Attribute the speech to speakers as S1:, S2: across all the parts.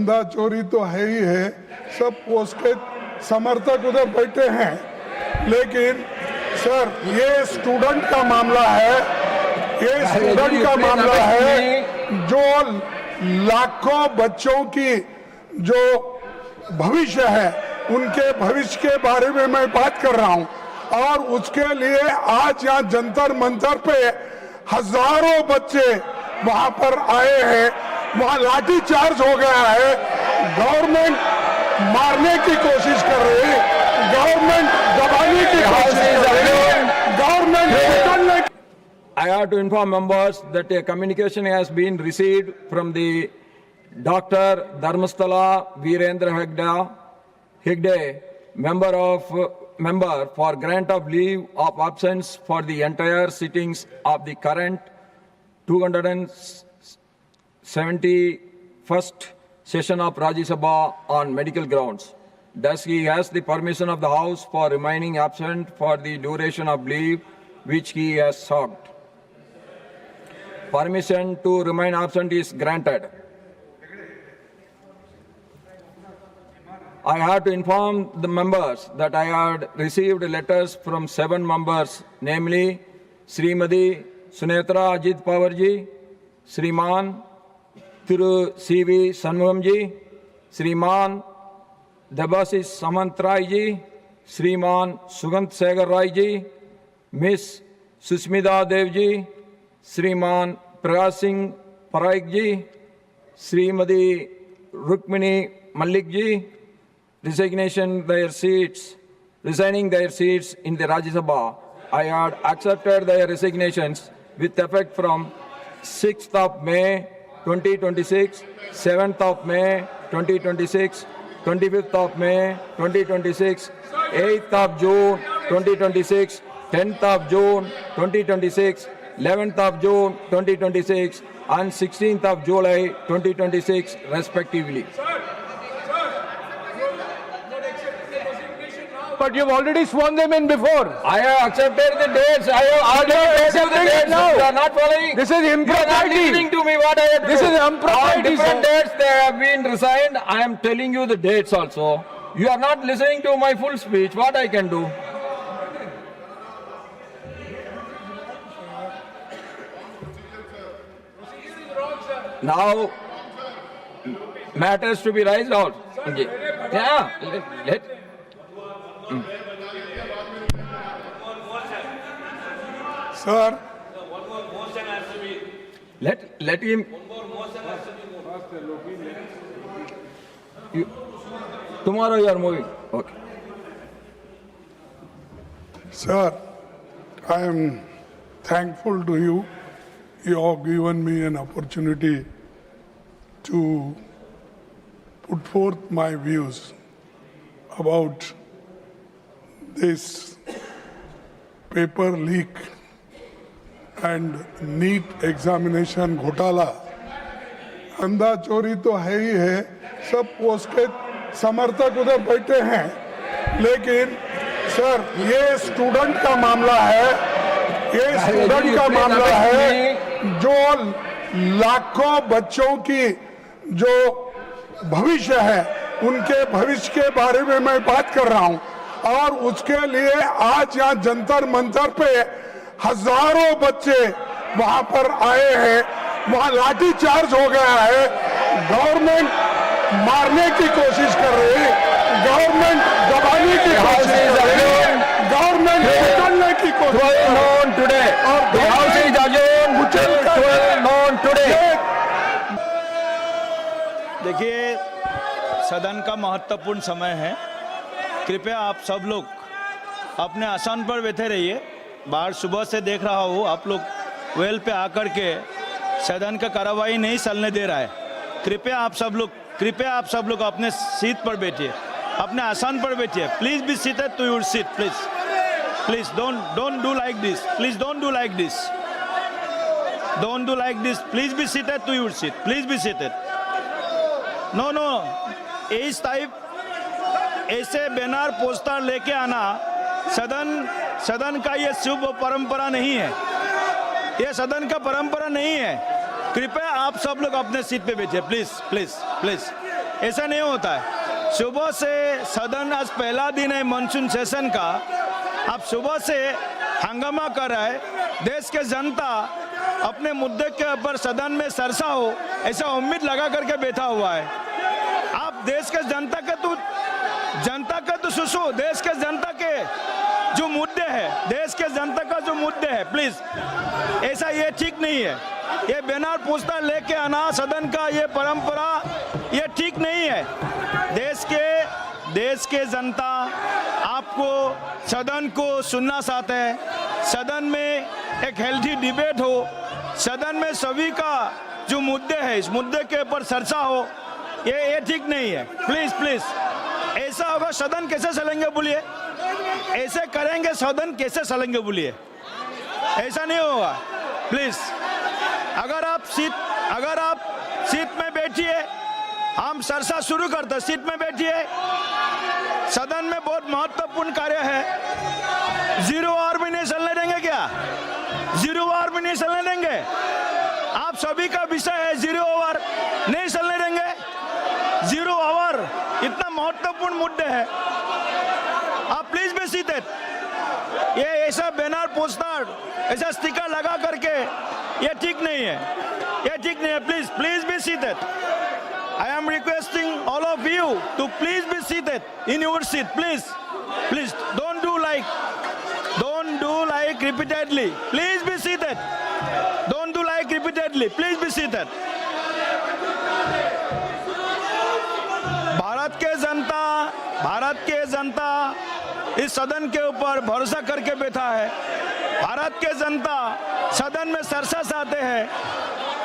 S1: धंधा चोरी तो है ही है, सब पोस्ट के समर्थक उधर बैठे हैं, लेकिन सर ये स्टूडेंट का मामला है, ये स्टूडेंट का मामला है जो लाखों बच्चों की जो भविष्य है उनके भविष्य के बारे में मैं बात कर रहा हूं। और उसके लिए आज यहाँ जंतर मंतर पे हजारों बच्चे वहां पर आए हैं, वहां लाठी चार्ज हो गया है, गवर्नमेंट मारने की कोशिश कर रही है, गवर्नमेंट दबाने की कोशिश कर रही है, गवर्नमेंट निकलने।
S2: I have to inform members that a communication has been received from the Dr. Dharmasthala Virendra Hegde, member for grant of leave of absence for the entire sittings of the current 271st session of Rajya Sabha on medical grounds. Thus, he has the permission of the House for remaining absent for the duration of leave which he has sought. Permission to remain absent is granted. I have to inform the members that I had received letters from 7 members, namely Srimadi Sunetra Ajit Pawarji, Sriman Thiru C.V. Sanmugamji, Sriman Debasis Samantraiji, Sriman Sugant Segar Raiji, Miss Susmita Devji, Sriman Prakash Singh Paraik ji, Srimadi Rukmini Malik ji, resigning their seats in the Rajya Sabha. I had accepted their resignations with effect from 6th of May 2026, 7th of May 2026, 25th of May 2026, 8th of June 2026, 10th of June 2026, 11th of June 2026 and 16th of July 2026 respectively.
S3: But you've already sworn them in before.
S2: I have accepted the dates. I have already accepted the dates.
S3: now.
S2: You are not following.
S3: This is
S2: You are not
S3: impropriety.
S2: listening to me what I have to
S3: This
S2: do.
S3: is impropriety,
S2: On different
S3: sir.
S2: dates they have been resigned. I am telling you the dates also. You are not listening to my full speech. What I can do? Now, matters to be raised out. Yeah, let.
S1: Sir
S2: Let him. Tomorrow you are moving. Okay.
S1: Sir, I am thankful to you. You have given me an opportunity to put forth my views about this paper leak and NEET examination घोटाला। धंधा चोरी तो है ही है, सब post के समर्थक उधर बैठे हैं, लेकिन सर ये स्टूडेंट का मामला है, ये स्टूडेंट का मामला है जो लाखों बच्चों की जो भविष्य है उनके भविष्य के बारे में मैं बात कर रहा हूं। और उसके लिए आज यहाँ जंतर मंतर पे हजारों बच्चे वहां पर आए हैं, वहां लाठी चार्ज हो गया है, गवर्नमेंट मारने की कोशिश कर रही है, गवर्नमेंट दबाने की कोशिश कर रही है, गवर्नमेंट निकलने की कोशिश कर रही है।
S2: Today, the House is adjourned till 12 noon today.
S4: देखिए, सदन का महत्वपूर्ण समय है। कृपया आप सब लोग अपने आसन पर बैठे रहिए। बाहर सुबह से देख रहा हूँ आप लोग वेल पे आकर के सदन का कार्रवाई नहीं चलने दे रहा है। कृपया आप सब लोग अपने सीट पर बैठिए, अपने आसन पर बैठिए। Please be seated to your seat, please don't do like this, please don't do like this, please be seated to your seat, please be seated. No इस टाइप ऐसे बैनर पोस्टर लेके आना सदन का ये शुभ परंपरा नहीं है, ये सदन का परंपरा नहीं है। कृपया आप सब लोग अपने सीट पे बैठिए, प्लीज। ऐसा नहीं होता है। सुबह से सदन, आज पहला दिन है मानसून सेशन का, आप सुबह से हंगामा कर रहा है। देश के जनता अपने मुद्दे के ऊपर सदन में सरसा हो ऐसा उम्मीद लगा करके बैठा हुआ है। आप देश के जनता का तो सुसु, देश के जनता के जो मुद्दे हैं, देश के जनता का जो मुद्दे हैं, प्लीज ऐसा ये ठीक नहीं है। ये बैनर पोस्टर लेके आना सदन का, ये परंपरा ये ठीक नहीं है। देश के जनता आपको सदन को सुनना चाहते हैं। सदन में एक हेल्थी डिबेट हो, सदन में सभी का जो मुद्दे हैं इस मुद्दे के ऊपर चर्चा हो, ये ठीक नहीं है। प्लीज ऐसा होगा सदन कैसे चलेंगे बोलिए? ऐसे करेंगे सदन कैसे चलेंगे बोलिए? ऐसा नहीं होगा। प्लीज अगर आप सीट में बैठिए, हम चर्चा शुरू करते हैं। सीट में बैठिए, सदन में बहुत महत्वपूर्ण कार्य है। 0 आवर भी नहीं चलने देंगे क्या? 0 आवर भी नहीं चलने देंगे? आप सभी का विषय है 0 आवर नहीं चलने देंगे? 0 आवर इतना महत्वपूर्ण मुद्दे है। आप प्लीज बी सीटेड। ये ऐसा बैनर पोस्टर, ऐसा स्टिकर लगा करके ये ठीक नहीं है, ये ठीक नहीं है। Please be seated. I am requesting all of you to please be seated in your seat. Please don't do like repeatedly. Please be seated. Don't do like repeatedly. Please be seated. Bharat के जनता इस सदन के ऊपर भरोसा करके बैठा है। भारत के जनता सदन में चर्चा चाहते हैं।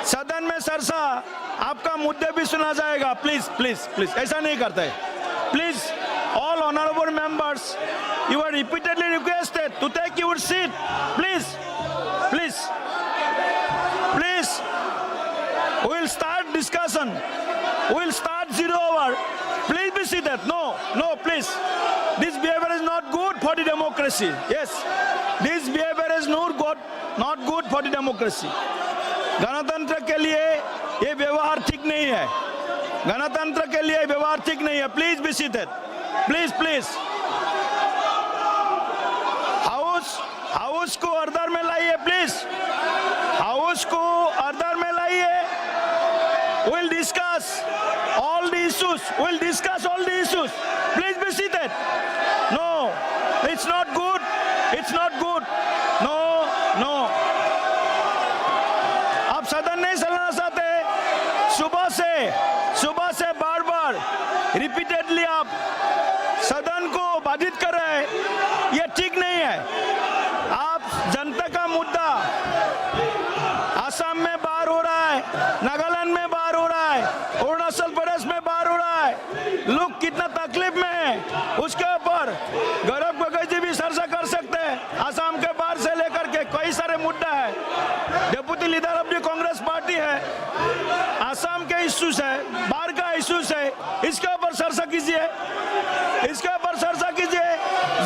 S4: सदन में चर्चा, आपका मुद्दे भी सुना जाएगा। प्लीज ऐसा नहीं करते। Please all honourable members, you are repeatedly requested to take your seat. Please we will start discussion. We will start 0 hour. Please be seated. No, please. This behavior is not good for the democracy. Yes, this behavior is not good for the democracy. गणतंत्र के लिए ये व्यवहार ठीक नहीं है। गणतंत्र के लिए व्यवहार ठीक नहीं है। Please be seated. Please house को ऑर्डर में लाइए। प्लीज हाउस को ऑर्डर में लाइए। We'll discuss all the issues. Please be seated. No, it's not good. No. आप सदन नहीं चलना चाहते। सुबह से बार रिपीटेडली आप सदन को बाधित कर रहे हैं, ये ठीक नहीं है। आप जनता का मुद्दा असम में बाहर हो रहा है, नागालैंड में बाहर हो रहा है, अरुणाचल प्रदेश में बाहर हो रहा है। लोग कितना तकलीफ में है, उसके ऊपर गौरव गोगोई जी भी चर्चा कर सकते हैं। असम के बाहर से लेकर के कई सारे मुद्दा है। Deputy leader of the Congress party है, असम के इश्यूज है, बाहर का इश्यूज है, इसके ऊपर चर्चा कीजिए।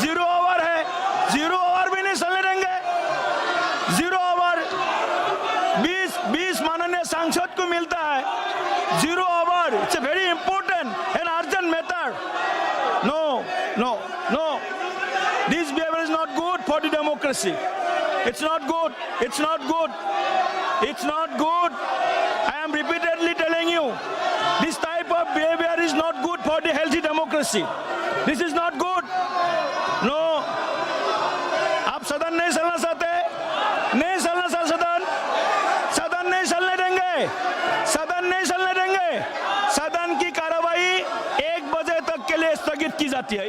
S4: 0 आवर है, 0 आवर भी नहीं चलने देंगे। 0 आवर 20 माननीय सांसद को मिलता है। 0 hour, it's a very important and urgent matter. No, this behavior is not good for the democracy. It's not good. I am repeatedly telling you, this type of behavior is not good for the healthy democracy. This is not good. No, आप सदन नहीं चलना चाहते, नहीं चलना चाहते। सदन नहीं चलने देंगे। सदन की कार्रवाई 1 बजे तक के लिए स्थगित की जाती है।